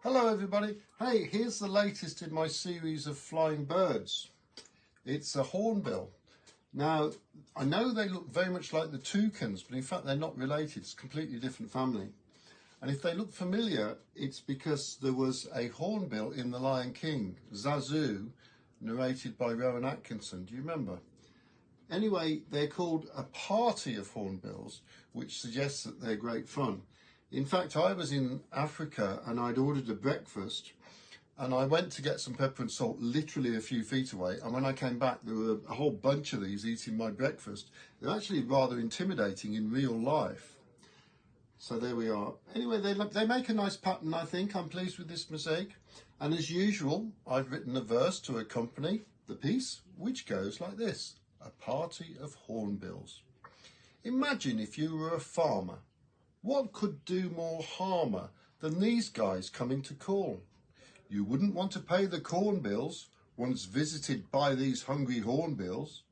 Hello everybody. Hey, here's the latest in my series of flying birds. It's a hornbill. Now, I know they look very much like the toucans, but in fact they're not related. It's a completely different family. And if they look familiar, it's because there was a hornbill in The Lion King, Zazu, narrated by Rowan Atkinson. Do you remember? Anyway, they're called a party of hornbills, which suggests that they're great fun. In fact, I was in Africa and I'd ordered a breakfast and I went to get some pepper and salt literally a few feet away, and when I came back there were a whole bunch of these eating my breakfast. They're actually rather intimidating in real life. So there we are. Anyway, they make a nice pattern, I think. I'm pleased with this mosaic. And as usual, I've written a verse to accompany the piece, which goes like this: a party of hornbills. Imagine if you were a farmer. What could do more harmer than these guys coming to call? You wouldn't want to pay the corn bills once visited by these hungry hornbills.